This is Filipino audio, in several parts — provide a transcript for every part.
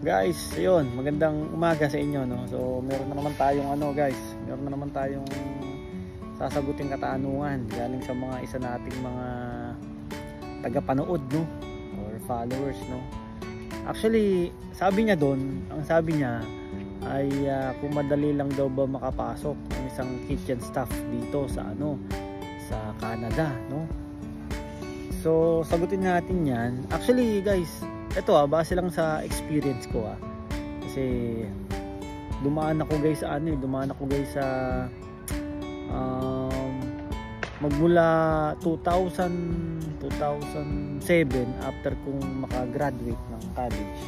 Guys, ayun, magandang umaga sa inyo, no. So, meron na naman tayong guys, meron na naman tayong sasaguting katanungan galing sa mga isa nating mga tagapanood, no, or followers, no. Actually, sabi niya doon, ang sabi niya ay kung madali lang daw ba makapasok ng isang kitchen staff dito sa sa Canada, no. So, sagutin natin 'yan. Actually, guys, ito base lang sa experience ko kasi dumaan ako guys sa magmula 2007 after kong makagraduate ng college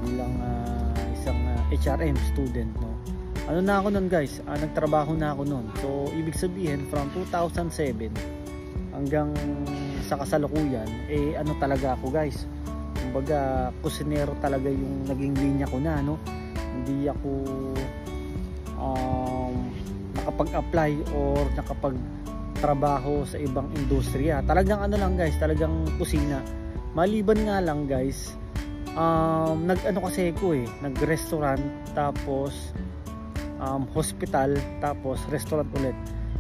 bilang isang HRM student, no. Ano na ako nun guys, nagtrabaho na ako nun. So ibig sabihin from 2007 hanggang sa kasalukuyan ano talaga ako guys, kumbaga kusinero talaga yung naging linya ko na, no. Hindi ako nakapag-apply or nakapagtrabaho sa ibang industriya. Talagang lang guys, talagang kusina. Maliban nga lang guys, kasi ko nag-restaurant, tapos hospital, tapos restaurant ulit.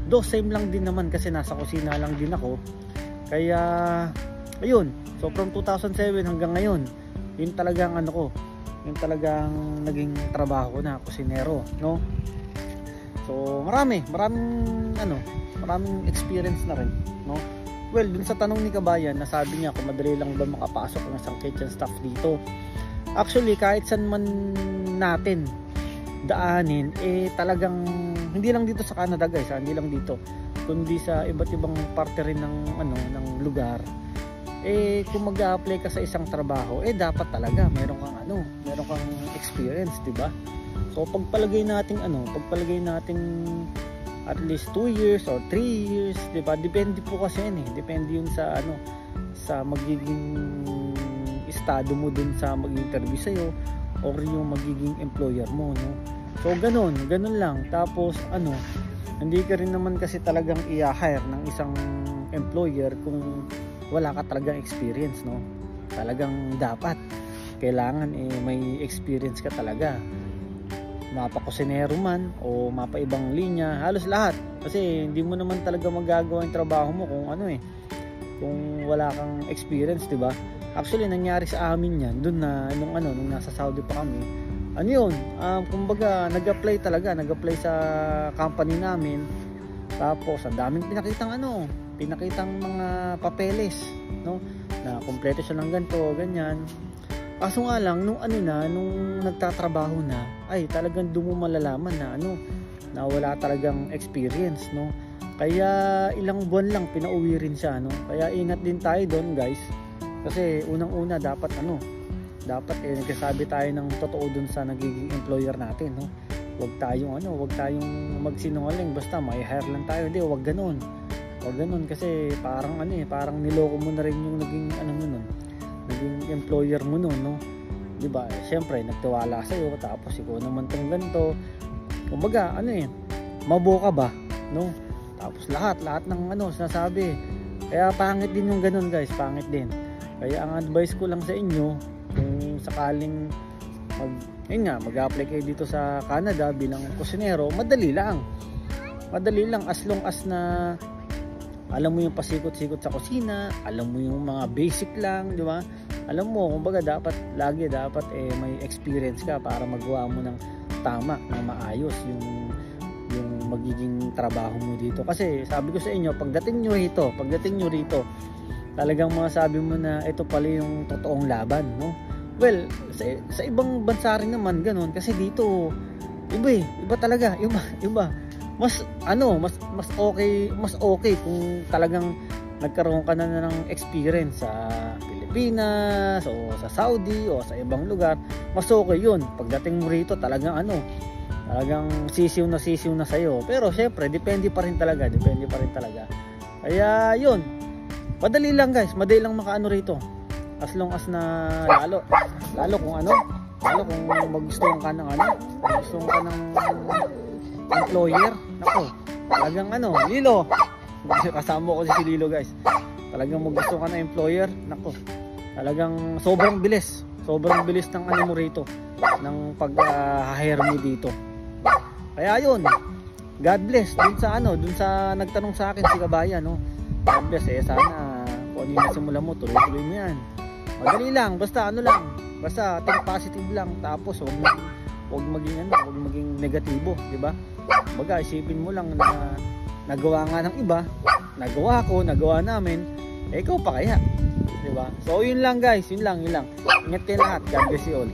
Do same lang din naman kasi nasa kusina lang din ako. Kaya ayun, so from 2007 hanggang ngayon, yun talagang yun talagang naging trabaho ko na, kusinero, no. So maraming experience na rin, no. Well, dun sa tanong ni Kabayan, nasabi niya kung madali lang ba makapasok ng isang kitchen staff dito. Actually, kahit saan man natin daanin, talagang hindi lang dito sa Canada guys, hindi lang dito, kundi sa iba't ibang parte rin ng ng lugar. Kung mag-a-apply ka sa isang trabaho, dapat talaga meron kang experience, 'di ba? So pagpalagay natin at least 2 years or 3 years, 'di ba? Depende po kasi yan depende yun sa sa magiging estado mo dun sa mag-interview sa iyo or yung magiging employer mo, no. So ganun lang. Tapos hindi ka rin naman kasi talagang i-hire ng isang employer kung wala ka talagang experience, no. Talagang dapat kailangan may experience ka talaga, mapa-kusinero man o mapa-ibang linya, halos lahat. Kasi hindi mo naman talaga magagawa yung trabaho mo kung kung wala kang experience, 'di ba? Actually nangyari sa amin 'yan doon na nung nasa Saudi pa kami. Kumbaga nag-apply sa company namin. Tapos ang daming pinakitang mga papeles, no, na kumpleto siya ng ganito, ganyan. Kaso nga lang nung nagtatrabaho na, ay talagang doon mo malalaman na wala talagang experience, no. Kaya ilang buwan lang pinauwi rin siya, no. Kaya ingat din tayo doon guys. Kasi unang-una dapat nagsasabi tayo ng totoo dun sa nagiging employer natin, no. Huwag tayong magsinungaling basta may hire lang tayo. Hindi, huwag ganoon kasi parang niloko mo na rin yung naging naging employer mo noon, no. 'Di ba? Siyempre nagtiwala sa iyo, tapos ikaw naman tong ganito. Kumbaga maboka ba, no? Tapos lahat ng sinasabi. Kaya pangit din yung ganoon guys, pangit din. Kaya ang advice ko lang sa inyo, kung sakaling mag-apply kayo dito sa Canada bilang kusinero, madali lang as long as na alam mo yung pasikot-sikot sa kusina, alam mo yung mga basic lang, di ba? Alam mo, kumbaga dapat may experience ka para magawa mo ng tama, ng maayos yung magiging trabaho mo dito. Kasi sabi ko sa inyo, pagdating nyo rito, talagang masasabi mo na ito pala yung totoong laban, no? Well, sa ibang bansa rin naman ganoon, kasi dito iba talaga, iba. Mas okay kung talagang nagkaroon ka na ng experience sa Pilipinas o sa Saudi o sa ibang lugar. Mas okay yun. Pagdating mo rito talagang sisiw na sa'yo. Pero syempre depende pa rin talaga. Kaya yun, madali lang guys, madali lang makaano rito, as long as na lalo kung magustuhan ka ng employer. Nako, talagang Lilo, kasama ko si Lilo guys. Talagang magustuhan ka ng employer, nako, talagang sobrang sobrang bilis ng ano mo rito, ng pag-hire mo dito. Kaya yun, God bless dun sa dun sa nagtanong sa akin si Kabayan, no. God bless, sana kung ano yung nasimula mo, tuloy-tuloy mo yan. Madali lang, basta basta think positive lang, tapos huwag maging negatibo, di ba? Baga, isipin mo lang na nagawa nga ng iba, nagawa ko, nagawa namin, ikaw pa kaya, di ba? So yun lang guys, yun lang. Ingat kayo lahat, God bless you all.